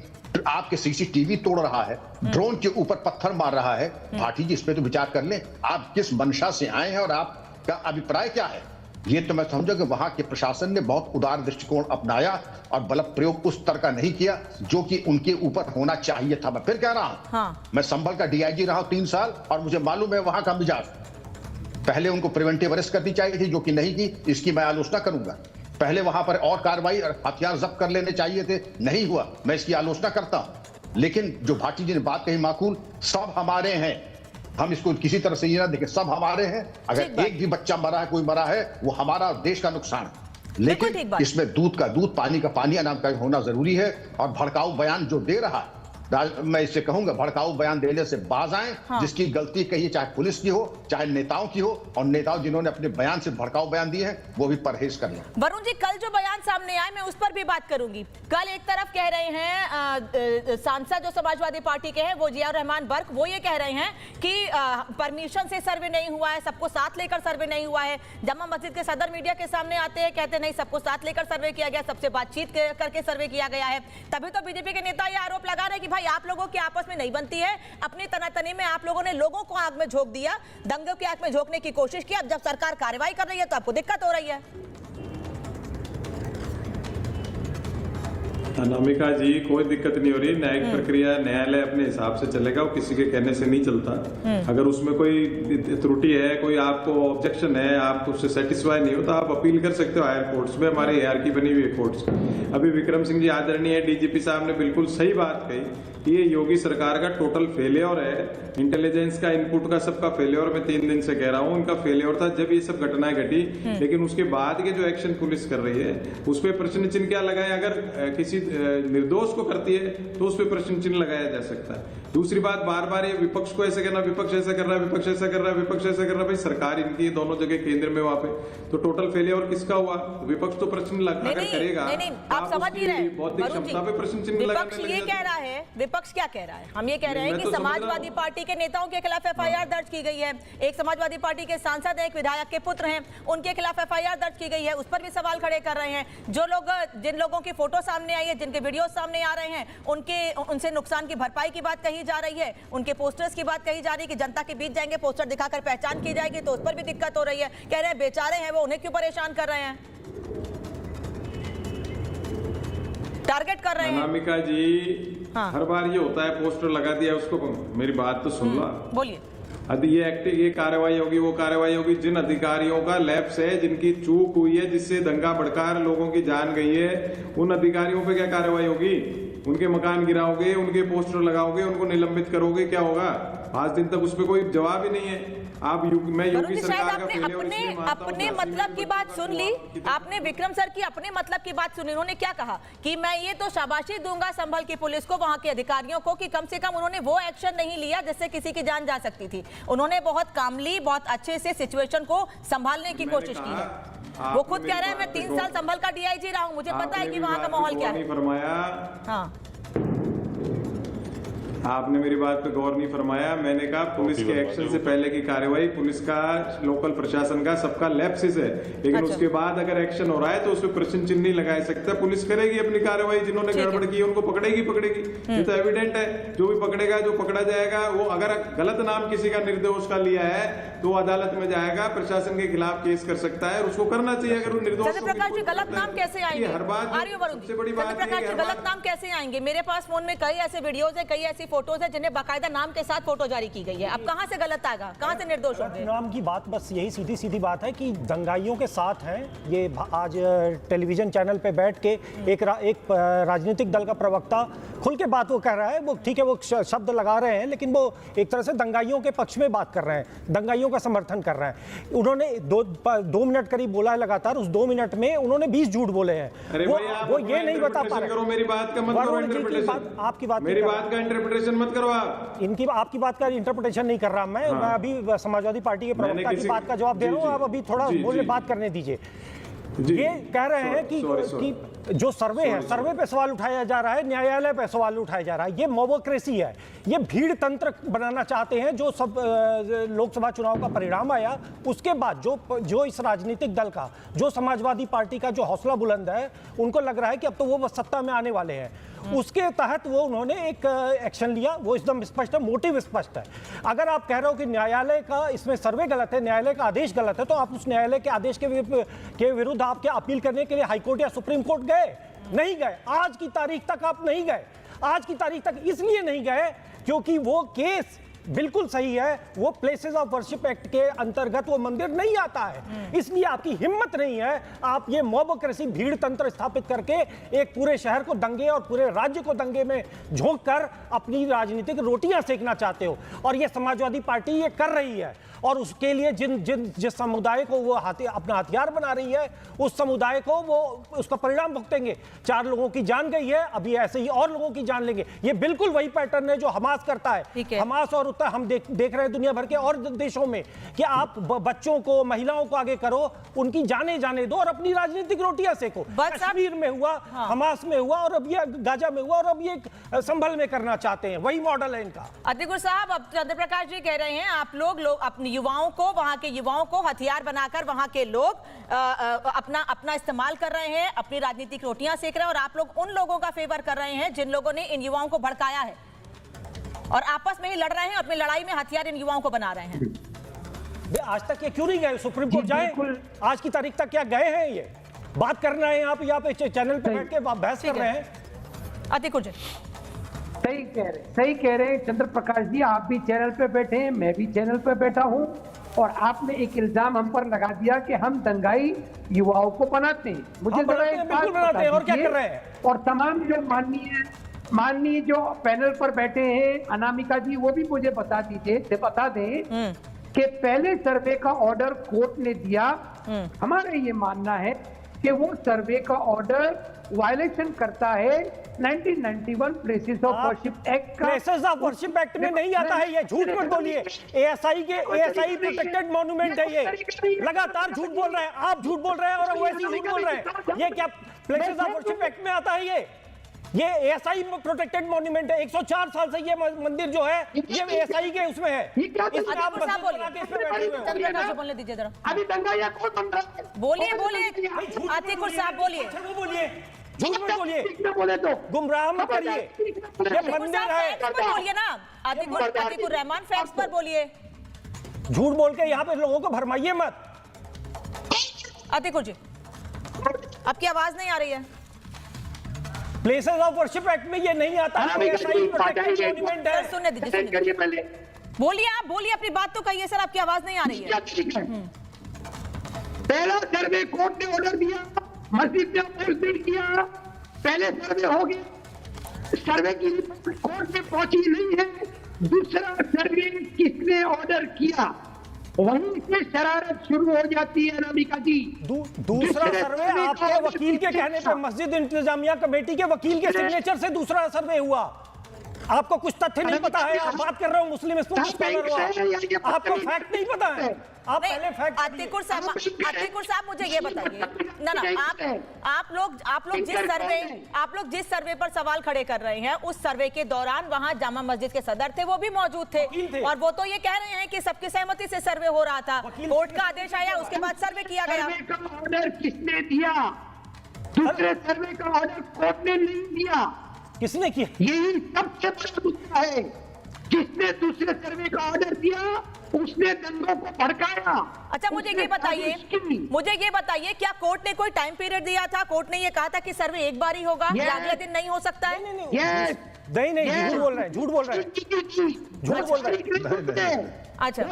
आपके CCTV तोड़ रहा है, ड्रोन के ऊपर पत्थर मार रहा है, भाटी जी इस पे तो विचार कर लें। आप किस मंशा से आए हैं और आपका अभिप्राय क्या है? ये तो मैं समझा कि वहां के प्रशासन ने बहुत उदार दृष्टिकोण अपनाया और बल प्रयोग उस तरह का नहीं किया जो कि उनके ऊपर होना चाहिए था। मैं फिर कह रहा हूं, मैं संभल का DIG रहा हूं 3 साल और मुझे मालूम है वहां का मिजाज। पहले उनको प्रिवेंटिव अरेस्ट करनी चाहिए थी, जो कि नहीं की, इसकी मैं आलोचना करूंगा। पहले वहां पर और कार्रवाई और हथियार जब्त कर लेने चाहिए थे, नहीं हुआ, मैं इसकी आलोचना करता हूं। लेकिन जो भाटी जी ने बात कही माकूल, सब हमारे हैं, हम इसको किसी तरह से ये ना देखें, सब हमारे हैं। अगर एक भी बच्चा मरा है, कोई मरा है, वो हमारा देश का नुकसान है। लेकिन इसमें दूध का दूध, पानी का पानी नाम का होना जरूरी है। और भड़काऊ बयान जो दे रहा है, मैं इससे कहूंगा भड़काऊ बयान देने से बाज आए। जिसकी गलती कही, चाहे पुलिस की हो चाहे नेताओं की हो, और नेताओं जिन्होंने अपने बयान से भड़काऊ बयान दिए हैं वो भी परहेज कर लें। वरुण जी, कल जो बयान सामने आए मैं उस पर भी बात करूंगी। कल एक तरफ कह रहे हैं सांसद जो समाजवादी पार्टी के हैं वो जिया रहमान बर्क, वो ये कह रहे हैं कि परमिशन से सर्वे नहीं हुआ है, सबको साथ लेकर सर्वे नहीं हुआ है। जामा मस्जिद के सदर मीडिया के सामने आते हैं, कहते नहीं सबको साथ लेकर सर्वे किया गया, सबसे बातचीत करके सर्वे किया गया है। तभी तो बीजेपी के नेता ये आरोप लगा रहे हैं कि भाई आप लोगों की आपस में नहीं बनती है, अपनी तनातनी में आप लोगों ने लोगों को आग में झोंक दिया, दंगों की आग में झोंकने की कोशिश की। अब जब सरकार कार्रवाई कर रही है तो आपको दिक्कत हो रही है। अनामिका जी, कोई दिक्कत नहीं हो रही। न्यायिक प्रक्रिया, न्यायालय अपने हिसाब से चलेगा, वो किसी के कहने से नहीं चलता। अगर उसमें कोई त्रुटि है, कोई आपको ऑब्जेक्शन है, आप उससे सेटिस्फाई नहीं हो तो आप अपील कर सकते हो हायर कोर्ट्स में। हमारे AR की बनी हुई है कोर्ट्स। अभी विक्रम सिंह जी आदरणीय DGP साहब ने बिल्कुल सही बात कही कि ये योगी सरकार का टोटल फेलियर है। इंटेलिजेंस का, इनपुट का, सबका फेलियर। मैं 3 दिन से कह रहा हूँ उनका फेलियर था जब ये सब घटनाएं घटी। लेकिन उसके बाद के जो एक्शन पुलिस कर रही है उस पर प्रश्न चिन्ह क्या लगाए? अगर किसी निर्दोष को करती है तो उस पर प्रश्न चिन्ह लगाया जा सकता है। दूसरी बात, बार बार ये विपक्ष को ऐसे करना, विपक्ष ऐसा कर रहा है, विपक्ष ऐसा कर रहा है, विपक्ष ऐसा कर रहा है। भाई सरकार इनकी दोनों जगह केंद्र में, वहां पे तो टोटल फेलियर किसका हुआ? विपक्ष तो प्रश्न अगर करेगा, आप समझ नहीं रहे, बौद्धिक क्षमता पे प्रश्न चिन्ह विपक्ष ये कह रहा है, विपक्ष क्या कह रहा है? हम ये कह रहे हैं कि समाजवादी पार्टी के नेताओं के खिलाफ FIR दर्ज की गई है। एक समाजवादी पार्टी के सांसद हैं, एक विधायक के पुत्र हैं, उनके खिलाफ FIR दर्ज की गई है। उस पर भी सवाल खड़े कर रहे हैं। जो लोग, जिन लोगों की फोटो सामने आई है, जिनके वीडियो सामने आ रहे हैं, उनसे नुकसान की भरपाई की बात कही जा रही है, उनके पोस्टर्स की बात कही जा रही है कि जनता के बीच जाएंगे, पोस्टर दिखाकर पहचान की जाएगी, तो उस पर भी दिक्कत हो रही है। कह रहे हैं बेचारे हैं वो, उन्हें क्यों परेशान कर रहे हैं? टारगेट कर रहे हैं। अनामिका जी, हर बार ये होता है, पोस्टर लगा दिया उसको, मेरी बात तो सुन लो। बोलिए। यदि ये कार्रवाई होगी, वो कार्रवाई होगी, जिन अधिकारियों का लैप्स है, जिनकी चूक हुई है, जिससे दंगा भड़कार लोगों की जान गई है, उन अधिकारियों पे क्या कार्रवाई होगी? उनके मकान गिराओगे, उनके पोस्टर लगाओगे, उनको निलंबित करोगे, क्या होगा? 5 दिन तक उस पर कोई जवाब ही नहीं है। आप मैं योगी सरकार का फेलियर इसलिए मानता हूं, अपने मतलब की बात सुन ली आपने, विक्रम सर की अपने मतलब की बात सुनी। उन्होंने क्या कहा कि मैं ये तो शाबाशी दूंगा संभल की पुलिस को, वहां के अधिकारियों को, कि कम से कम उन्होंने वो एक्शन नहीं लिया जिससे किसी की जान जा सकती थी। उन्होंने बहुत कामली, बहुत अच्छे से सिचुएशन को संभालने की कोशिश की है। वो खुद कह रहे हैं मैं 3 साल संभल का डीआईजी रहा हूं, मुझे पता है कि वहां का माहौल क्या है। हाँ, आपने मेरी बात पे गौर नहीं फरमाया। मैंने कहा पुलिस के एक्शन से पहले की कार्रवाई, पुलिस का, लोकल प्रशासन का, सबका लैप्सिस है, लेकिन उसके बाद अगर एक्शन हो रहा है तो उस पर प्रश्न चिन्ह नहीं लगा सकता। पुलिस करेगी अपनी कार्रवाई, जिन्होंने गड़बड़ की उनको पकड़ेगी। ये तो एविडेंट है। जो भी पकड़ेगा, जो पकड़ा जाएगा, वो अगर गलत नाम किसी का निर्दोष का लिया है तो अदालत में जाएगा, प्रशासन के खिलाफ केस कर सकता है, और उसको करना चाहिए। अगर वो निर्दोष, प्रकाश जी गलत नाम कैसे आएंगे? हर बात सबसे बड़ी बात प्रकाश जी गलत नाम कैसे आएंगे? मेरे पास फोन में कई ऐसे वीडियोस है, कई ऐसी फोटोज है जिन्हें बाकायदा नाम के साथ फोटो जारी की गई है। अब कहां से गलत आएगा, कहां से निर्दोष होंगे? नाम की बात बस यही सीधी बात है कि दंगाइयों के साथ हैं। ये आज टेलीविजन चैनल पे बैठ के एक राजनीतिक दल का प्रवक्ता खुल के बात वो कह रहा है, वो ठीक है, वो शब्द लगा रहे हैं, लेकिन वो एक तरह से दंगाइयों के पक्ष में बात कर रहे हैं, दंगाइयों का समर्थन कर रहे हैं। उन्होंने 2 मिनट करीब बोला है लगातार, उस 2 मिनट में उन्होंने 20 झूठ बोले हैं। वो ये नहीं बता पा रहे। मेरी बात का मत करो इंटरप्रिटेशन, आपकी बात, मेरी बात का इंटरप्रिटेशन मत करो आप। आपकी बात का इंटरप्रिटेशन नहीं कर रहा मैं अभी समाजवादी पार्टी के प्रवक्ता की बात का जवाब दे रहा हूं। आप अभी थोड़ा बोलने बात करने दीजिए। ये कह रहे हैं कि जो सर्वे है, सर्वे पे सवाल उठाया जा रहा है, न्यायालय पे सवाल उठाया जा रहा है। ये मोबोक्रेसी है, ये भीड़ तंत्र बनाना चाहते हैं। जो सब लोकसभा चुनाव का परिणाम आया उसके बाद जो इस राजनीतिक दल का, जो समाजवादी पार्टी का जो हौसला बुलंद है, उनको लग रहा है कि अब तो वो सत्ता में आने वाले हैं। उसके तहत वो उन्होंने एक एक्शन लिया। वो एकदम स्पष्ट है, मोटिव स्पष्ट है। अगर आप कह रहे हो कि न्यायालय का इसमें सर्वे गलत है, न्यायालय का आदेश गलत है, तो आप उस न्यायालय के आदेश के विरुद्ध आप क्या अपील करने के लिए हाईकोर्ट या सुप्रीम कोर्ट गए? नहीं गए। आज की तारीख तक आप नहीं गए। आज की तारीख तक इसलिए नहीं गए क्योंकि वो केस बिल्कुल सही है, वो प्लेसेस ऑफ वर्शिप एक्ट के अंतर्गत वो मंदिर नहीं आता है। इसलिए आपकी हिम्मत नहीं है। आप ये मोबोक्रेसी, भीड़ तंत्र स्थापित करके एक पूरे शहर को दंगे और पूरे राज्य को दंगे में झोंक कर अपनी राजनीतिक रोटियां सेकना चाहते हो, और ये समाजवादी पार्टी ये कर रही है। और उसके लिए जिस समुदाय को वो अपना हथियार बना रही है, उस समुदाय को वो उसका परिणाम भुगतेंगे। 4 लोगों की जान गई है, अभी ऐसे ही और लोगों की जान लेंगे। ये बिल्कुल वही पैटर्न है जो हमास करता है। हमास और हम देख रहे हैं दुनिया भर के और देशों में कि आप बच्चों को, महिलाओं को आगे करो, उनकी जाने दो और अपनी राजनीतिक रोटियां सेको। कश्मीर में हुआ, हमास में हुआ, और अब ये गाजा में हुआ, और अब ये संभल में करना चाहते हैं। वही मॉडल है इनका। अतिकुर साहब, अब चंद्रप्रकाश जी कह रहे हैं आप लोग अपनी युवाओं को, वहां के युवाओं को हथियार बनाकर वहां के लोग अपना इस्तेमाल कर रहे हैं, अपनी राजनीतिक रोटियां सेक रहे हैं, और आप लोग उन लोगों का फेवर कर रहे हैं जिन लोगों ने इन युवाओं को भड़काया है और आपस में ही लड़ रहे हैं, अपनी लड़ाई में हथियार इन युवाओं को बना रहे हैं। आज तक ये क्यों नहीं गए सुप्रीम कोर्ट? जाए, आज की तारीख तक क्या गए हैं? ये बात करना है यहाँ पे चैनल पे बैठ के बहस कर रहे हैं। अतिकुर जी सही कह रहे हैं चंद्र प्रकाश जी। आप भी चैनल पे बैठे हैं, मैं भी चैनल पे बैठा हूं, और आपने एक इल्जाम हम पर लगा दिया कि हम दंगाई युवाओं को बनाते हैं। मुझे जरा एक बात बता और क्या कर रहे हैं? और तमाम जो माननीय जो पैनल पर बैठे हैं, अनामिका जी, वो भी मुझे बता दें कि पहले सर्वे का ऑर्डर कोर्ट ने दिया। हमारा ये मानना है कि वो सर्वे का ऑर्डर वायलेशन करता है 1991 प्लेसेस ऑफ वर्शिप एक्ट का। प्लेसेस ऑफ वर्शिप एक्ट में नहीं आता है ये, झूठ मत बोलिए। एएसआई प्रोटेक्टेड मॉन्यूमेंट है ये। लगातार झूठ बोल रहे हैं आप, झूठ बोल रहे हैं और वैसे ही झूठ बोल रहे हैं। ये क्या प्लेसेस ऑफ वर्शिप एक्ट में आता है? ये एएसआई प्रोटेक्टेड मॉन्यूमेंट है। 104 साल से ये मंदिर जो है ये एएसआई के उसमें है। बोलने दीजिए जरा। अभी दंगा या कौन बन रहा है? बोलिए अतिकुर साहब, बोलिए। झूठ मत बोलिए, बोले तो गुमराह मत करिए। ये मंदिर है, बोलिए ना। अतिकुर रहमान, फैक्ट्स पर बोलिए। झूठ बोल के यहाँ पे लोगों को भरमाइए मत। अतिकुर जी, आपकी आवाज नहीं आ रही है। प्लेसेस ऑफ वर्शिप एक्ट में ये नहीं आता है, ऐसा ही प्रोटेक्टेड मॉन्यूमेंट है। सुनने दीजिए, बोलिए, आप बोलिए, अपनी बात तो कहिए सर, आपकी आवाज नहीं आ रही है। पहला सर्वे कोर्ट ने ऑर्डर दिया, मस्जिद ने अपोज नहीं किया, पहले सर्वे हो गया, सर्वे की रिपोर्ट कोर्ट में पहुंची नहीं है। दूसरा सर्वे किसने ऑर्डर किया, वहीं से शरारत शुरू हो जाती है अनामिका जी। दूसरा सर्वे आपके वकील के कहने पर, मस्जिद इंतजामिया कमेटी के वकील के सिग्नेचर से दूसरा सर्वे हुआ। आपको कुछ तथ्य नहीं पता है, आप बात कर रहे हो मुस्लिम स्कॉलर हो, आपको फैक्ट नहीं पता है। आप पहले फैक्ट। अतिकुर साहब मुझे ये बताइए ना, आप लोग जिस सर्वे पर सवाल खड़े कर रहे हैं, उस सर्वे के दौरान वहां जामा मस्जिद के सदर थे, वो भी मौजूद थे और वो तो ये कह रहे हैं कि सबकी सहमति से सर्वे हो रहा था, कोर्ट का आदेश आया, उसके बाद सर्वे किया गया। ऑर्डर किसने दिया? दूसरे सर्वे का ऑर्डर कोर्ट ने नहीं दिया। किसने किया? यही सबसे बड़ा मुद्दा है। जिसने दूसरे सर्वे का ऑर्डर दिया उसने दंगों को भड़काया। अच्छा, मुझे ये बताइए क्या कोर्ट ने कोई टाइम पीरियड दिया था? कोर्ट ने ये कहा था कि सर्वे एक बार ही होगा या अगले दिन नहीं हो सकता है? नहीं, झूठ बोल रहे हैं। अच्छा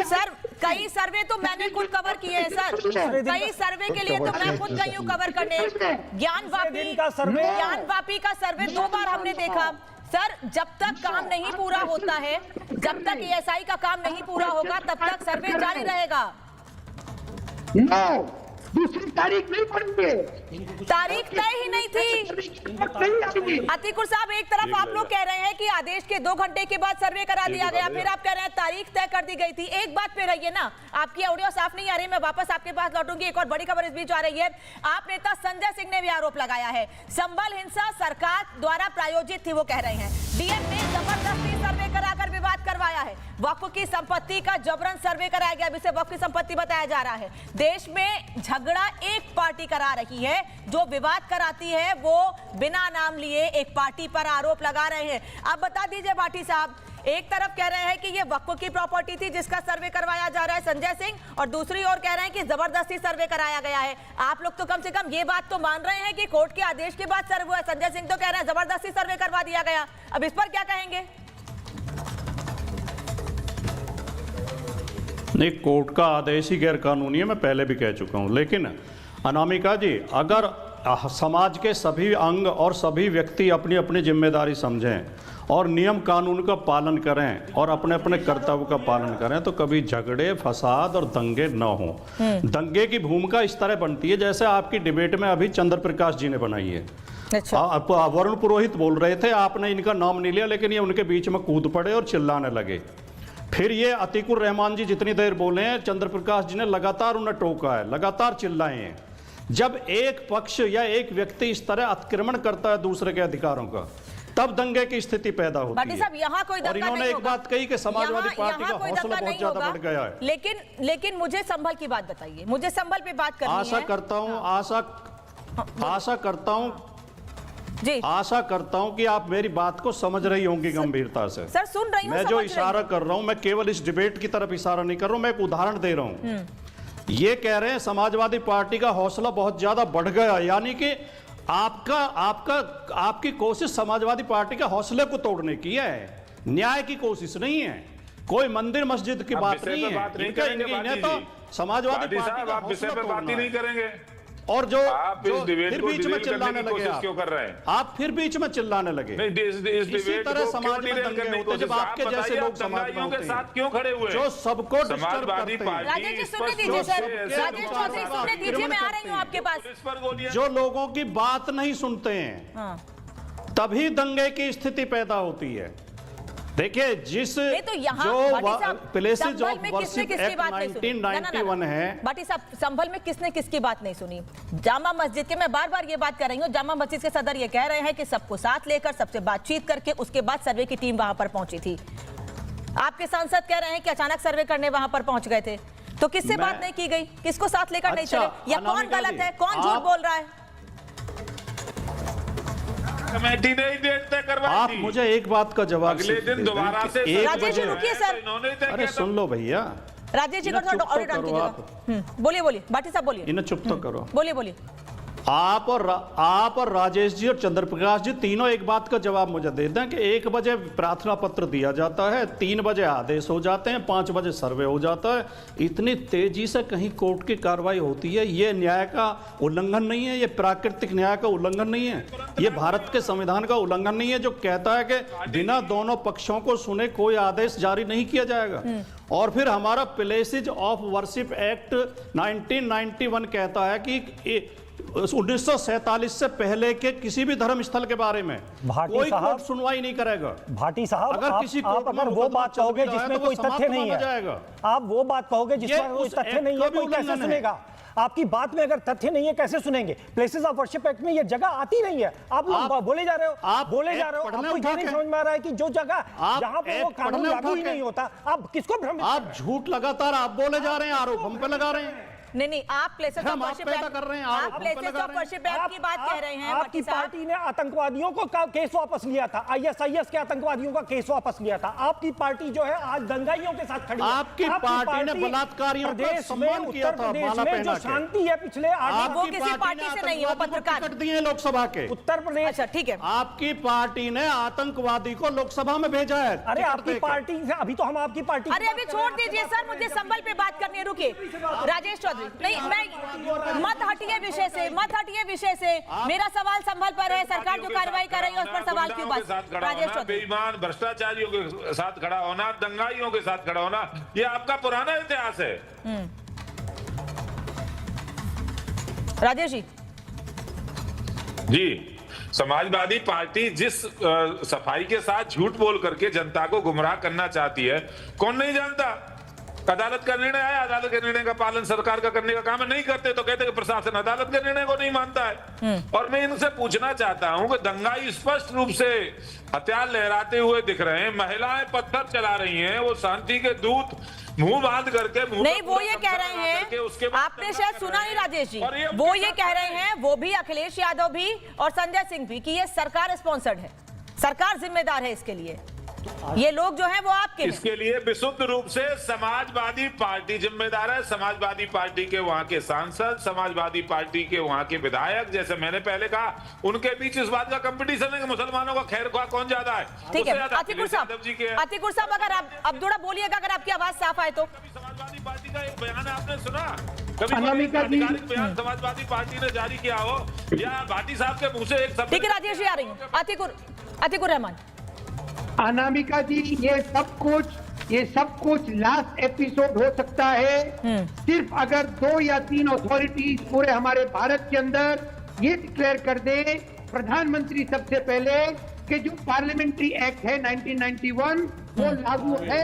सर, कई सर्वे तो मैंने खुद कवर किए हैं सर, कई सर्वे के लिए तो मैं खुद गई हूँ कवर करने। ज्ञान वापी का सर्वे 2 बार हमने देखा। सर, जब तक काम नहीं पूरा होता है, जब तक ESI का काम नहीं पूरा होगा, तब तक सर्वे जारी रहेगा। दूसरी तारीख नहीं पड़ेंगे, तारीख तय ही नहीं थी। अतिकुर साहब, एक तरफ आप लोग कह रहे हैं कि आदेश के 2 घंटे के बाद सर्वे करा दिया गया, फिर आप कह रहे हैं तारीख तय कर दी गई थी। एक बात पे रहिए ना, आपकी ऑडियो साफ नहीं आ रही, मैं वापस आपके पास लौटूंगी। एक और बड़ी खबर इस बीच आ रही है, आप नेता संजय सिंह ने भी आरोप लगाया है संभल हिंसा सरकार द्वारा प्रायोजित थी। वो कह रहे हैं डीएम ने जबरदस्ती सर्वे कराकर विवाद करवाया है, वक्फ की संपत्ति का जबरन सर्वे कराया गया, इसे वक्फ की संपत्ति बताया जा रहा है। देश में झगड़ा एक पार्टी करा रही है, जो विवाद कराती है वो बिना नाम लिए एक पार्टी पर आरोप लगा रहे हैं। अब बता दीजिए भाटी साहब, एक तरफ कह रहे हैं कि ये वक्फ की प्रॉपर्टी थी जिसका सर्वे करवाया जा रहा है संजय सिंह, और दूसरी ओर कह रहे हैं कि जबरदस्ती सर्वे कराया गया है। आप लोग तो कम से कम ये बात तो मान रहे हैं कि कोर्ट के आदेश के बाद सर्वे हुआ है। संजय सिंह तो कह रहे हैं जबरदस्ती सर्वे करवा दिया गया। अब इस पर क्या कहेंगे? नहीं, कोर्ट का आदेश ही गैर कानूनी है, मैं पहले भी कह चुका हूं। लेकिन अनामिका जी, अगर समाज के सभी अंग और सभी व्यक्ति अपनी अपनी जिम्मेदारी समझें और नियम कानून का पालन करें और अपने अपने कर्तव्य का पालन करें, तो कभी झगड़े, फसाद और दंगे न हो। दंगे की भूमिका इस तरह बनती है जैसे आपकी डिबेट में अभी चंद्र प्रकाश जी ने बनाई है। अच्छा। वरुण पुरोहित बोल रहे थे, आपने इनका नाम नहीं लिया, लेकिन ये उनके बीच में कूद पड़े और चिल्लाने लगे। फिर ये अतीकुर रहमान जी जितनी देर बोले हैं, चंद्र प्रकाश जी ने लगातार उन्हें टोका है, लगातार चिल्लाए हैं। जब एक पक्ष या एक व्यक्ति इस तरह अतिक्रमण करता है दूसरे के अधिकारों का, तब दंगे की स्थिति पैदा होती है। साहब, यहाँ कोई और इन्होंने एक बात कही कि समाजवादी पार्टी का हौसला बहुत ज्यादा बढ़ गया है। लेकिन मुझे संभल की बात बताइए, मुझे संभल पे बात करनी है। आशा करता हूं कि आप मेरी बात को समझ रही होंगी गंभीरता से। सर, सुन रही हूं, मैं जो इशारा कर रहा हूं, मैं केवल इस डिबेट की तरफ इशारा नहीं कर रहा हूं, मैं एक उदाहरण दे रहा हूं। ये कह रहे हैं समाजवादी पार्टी का हौसला बहुत ज्यादा बढ़ गया, यानी कि आपकी कोशिश समाजवादी पार्टी के हौसले को तोड़ने की है, न्याय की कोशिश नहीं है। कोई मंदिर मस्जिद की बात नहीं है, इन्हें तो समाजवादी पार्टी का हौसला बात नहीं करेंगे। और जो फिर बीच में चिल्लाने लगे, क्यों कर रहे हैं आप? फिर बीच में चिल्लाने लगे। इसी तरह समाज में दंगे होते जब आपके जैसे लोग समाज में के साथ क्यों खड़े हुए, जो सबको डिस्टर्ब करते हैं। राजेश जी, सुनने दीजिए सर, राजेश चौधरी सुनने दीजिए, मैं आ रही हूं आपके पास। जो लोगों की बात नहीं सुनते हैं, तभी दंगे की स्थिति पैदा होती है। देखिए, जिस तो जो प्लेसेज ऑफ वर्शिप एक्ट 1991 है, भाटी साहब, संभल में किसने किसकी बात नहीं सुनी? जामा मस्जिद के, मैं बार बार ये बात कर रही हूँ, जामा मस्जिद के सदर ये कह रहे हैं कि सबको साथ लेकर, सबसे बातचीत करके उसके बाद सर्वे की टीम वहां पर पहुंची थी। आपके सांसद कह रहे हैं कि अचानक सर्वे करने वहां पर पहुंच गए थे, तो किससे बात नहीं की गई? किसको साथ लेकर नहीं चले? या कौन गलत है, कौन झूठ बोल रहा है? कमेटी नहीं देते करवाई आप मुझे एक बात का जवाब अगले दिन दोबारा से राजेश जी रुकिए सर, अरे सुन लो भैया, राजेश जी बोलिए बोलिए, भाटी साहब बोलिए, इन्हें चुप तो करो। बोलिए बोलिए। आप और राजेश जी और चंद्र प्रकाश जी तीनों एक बात का जवाब मुझे दे दें कि 1 बजे प्रार्थना पत्र दिया जाता है, 3 बजे आदेश हो जाते हैं, 5 बजे सर्वे हो जाता है। इतनी तेजी से कहीं कोर्ट की कार्रवाई होती है, ये न्याय का उल्लंघन नहीं है, ये प्राकृतिक न्याय का उल्लंघन नहीं है, ये भारत के संविधान का उल्लंघन नहीं है जो कहता है कि बिना दोनों पक्षों को सुने कोई आदेश जारी नहीं किया जाएगा। और फिर हमारा प्लेसेज ऑफ वर्शिप एक्ट 1991 कहता है कि 1947 से पहले के किसी भी धर्म स्थल के बारे में कोई कोर्ट सुनवाई नहीं करेगा। भाटी साहब, अगर किसी आप अगर वो बात कहोगे जिसमें कोई तथ्य नहीं है, आप वो बात कहोगे जिसमें कोई तथ्य नहीं है, कोई कैसे सुनेगा? आपकी बात में अगर तथ्य नहीं है कैसे सुनेंगे? प्लेसेस ऑफ वर्शिप एक्ट में ये जगह आती नहीं है। आप लोग बोले जा रहे हो, आपको ये नहीं समझ में आ रहा है कि जो जगह जहां पे वो कानून लागू ही नहीं होता, आप किसको भ्रमित? आप झूठ लगातार आप बोले जा रहे हैं, आरोप हम पे लगा रहे हैं। नहीं, आप प्लेसेस ऑफ वर्शिप एक्ट कर रहे हैं, आप प्लेसेस ऑफ वर्शिप एक्ट की बात कह रहे हैं। आपकी पार्टी ने आतंकवादियों को केस वापस लिया था, आईएसआईएस के आतंकवादियों का केस वापस लिया था। आपकी पार्टी जो है आज दंगाइयों के साथ खड़ी है। आपकी पार्टी ने बलात्कारियों का सम्मान किया था, माला पहना के। जो शांति है पिछले 8 वो किसी पार्टी से नहीं है, वो पत्रकार दिए लोकसभा के उत्तर प्रदेश। अच्छा ठीक है, आपकी पार्टी ने आतंकवादी को लोकसभा में भेजा है। अरे आपकी पार्टी से अभी तो हम आपकी पार्टी, अरे अभी छोड़ दीजिए सर, मुझे संबल पे बात करनी है। रुकिए राजेश चौधरी, नहीं मैं मत हटिए विषय से, मत हटिए विषय से। मेरा सवाल संभल पर है, सरकार जो कार्रवाई कर रही है उस पर सवाल क्यों? बस राजेश चौधरी, बेईमान भ्रष्टाचारियों के साथ खड़ा होना, दंगाइयों के साथ खड़ा होना, ये आपका पुराना इतिहास है। राजेश जी। जी, समाजवादी पार्टी जिस सफाई के साथ झूठ बोल करके जनता को गुमराह करना चाहती है, कौन नहीं जानता? अदालत का निर्णय आया, अदालत के निर्णय का पालन सरकार का करने का काम है, नहीं करते तो कहते कि प्रशासन अदालत के निर्णय को नहीं मानता है। और मैं इनसे पूछना चाहता हूं कि दंगाई स्पष्ट रूप से हथियार लहराते हुए दिख रहे हैं, महिलाएं पत्थर चला रही हैं, वो शांति के दूत मुंह बांध करके नहीं, वो ये कह रहे हैं, आपने शायद सुना नहीं राजेश जी, वो ये कह रहे हैं, वो भी अखिलेश यादव भी और संजय सिंह भी, कि ये सरकार स्पॉन्सर्ड है, सरकार जिम्मेदार है इसके लिए, ये लोग जो हैं वो आपके इसके लिए विशुद्ध रूप से समाजवादी पार्टी जिम्मेदार है। समाजवादी पार्टी के वहां के सांसद, समाजवादी पार्टी के वहां के विधायक, जैसे मैंने पहले कहा, उनके बीच इस बात का कंपटीशन है कि मुसलमानों का खैर ख्वाह कौन ज्यादा है। ठीक है अतिकुर साहब, अगर आप अब थोड़ा बोलिएगा, अगर आपकी आवाज साफ आए तो। समाजवादी पार्टी का एक बयान आपने सुना? कभी आधिकारिक बयान समाजवादी पार्टी ने जारी किया हो या भाटी साहब के मुंह से एक शब्द? ठीक है राजेश जी आ रही हूँ। अतिकुर रहमान। अनामिका जी, ये सब कुछ लास्ट एपिसोड हो सकता है सिर्फ अगर 2 या 3 अथॉरिटीज पूरे हमारे भारत के अंदर ये डिक्लेयर कर दे, प्रधानमंत्री सबसे पहले, कि जो पार्लियामेंट्री एक्ट है 1991 वो लागू है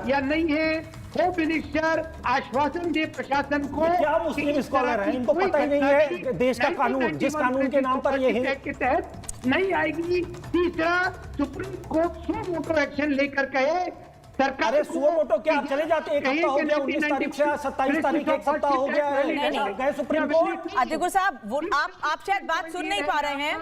या नहीं है। होम मिनिस्टर आश्वासन दे प्रशासन को। क्या मुस्लिम स्कॉलर हैं, इनको पता ही नहीं है देश का कानून, जिस कानून के नाम पर ये एक्ट के तहत नहीं आएगी। तीसरा, सुप्रीम कोर्ट सो मोटो एक्शन लेकर कहे सरकार। अरे सुओ मोटो क्या, चले जाते, एक हफ्ता हो गया, 19 तारीख से 27 तारीख, एक सप्ताह हो गया है गए सुप्रीम कोर्ट। अतिकुर साहब, वो आप शायद बात सुन नहीं पा रहे हैं।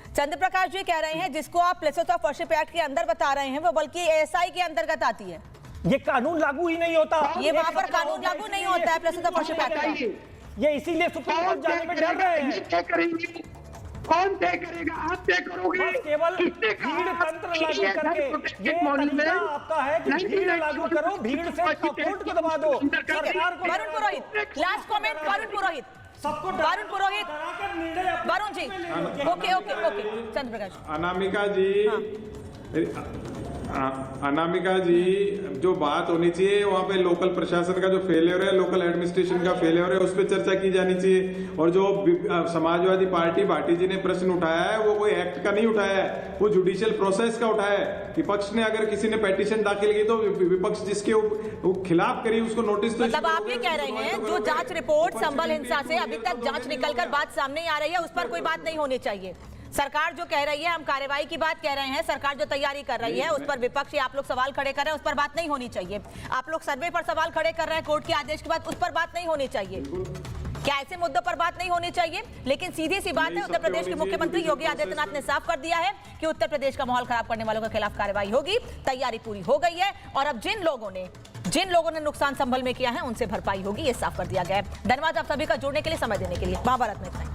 चंद्र प्रकाश जी कह रहे हैं जिसको आप प्लेसेस ऑफ वर्शिप एक्ट के अंदर बता रहे हैं, वो बल्कि एएसआई के अंतर्गत आती है। ये कानून लागू ही नहीं होता, ये वहां पर कानून लागू नहीं होता है प्लेसेस ऑफ वर्शिप एक्ट। ये इसीलिए सुप्रीम कोर्ट जाने में डर रहे हैं। क्या करेंगे, कौन तय करेगा? आप तय करोगे? केवल भीड़ तंत्र लागू करके ये तरीका आपका है कि भीड़ लागू करो, भीड़ से कोर्ट को दबा दो, सरकार को। वरुण पुरोहित, लास्ट कमेंट वरुण पुरोहित। वरुण पुरोहित, वरुण जी, ओके चंद्र प्रकाश। अनामिका जी, जो बात होनी चाहिए वहाँ पे लोकल प्रशासन का जो फेलियर है, लोकल एडमिनिस्ट्रेशन का फेलियर है, उस पर चर्चा की जानी चाहिए। और जो समाजवादी पार्टी भाटी जी ने प्रश्न उठाया है, वो कोई एक्ट का नहीं उठाया है, वो जुडिशियल प्रोसेस का उठाया है। विपक्ष ने अगर किसी ने पेटिशन दाखिल की तो विपक्ष जिसके खिलाफ करी उसको नोटिस तो। मतलब आप ये कह रहे हैं जो जांच रिपोर्ट संभल हिंसा से अभी तक जांच निकलकर बात सामने आ रही है, उस पर कोई बात नहीं होनी चाहिए। सरकार जो कह रही है, हम कार्रवाई की बात कह रहे हैं, सरकार जो तैयारी कर रही है उस पर विपक्ष आप लोग सवाल खड़े कर रहे हैं, उस पर बात नहीं होनी चाहिए। आप लोग सर्वे पर सवाल खड़े कर रहे हैं कोर्ट के आदेश के बाद, उस पर बात नहीं होनी चाहिए। क्या ऐसे मुद्दों पर बात नहीं होनी चाहिए? लेकिन सीधी सी बात है, उत्तर प्रदेश के मुख्यमंत्री योगी आदित्यनाथ ने साफ कर दिया है कि उत्तर प्रदेश का माहौल खराब करने वालों के खिलाफ कार्रवाई होगी। तैयारी पूरी हो गई है और अब जिन लोगों ने नुकसान संभल में किया है उनसे भरपाई होगी, ये साफ कर दिया गया है। धन्यवाद आप सभी का जुड़ने के लिए, समय देने के लिए। महाभारत में इतना ही।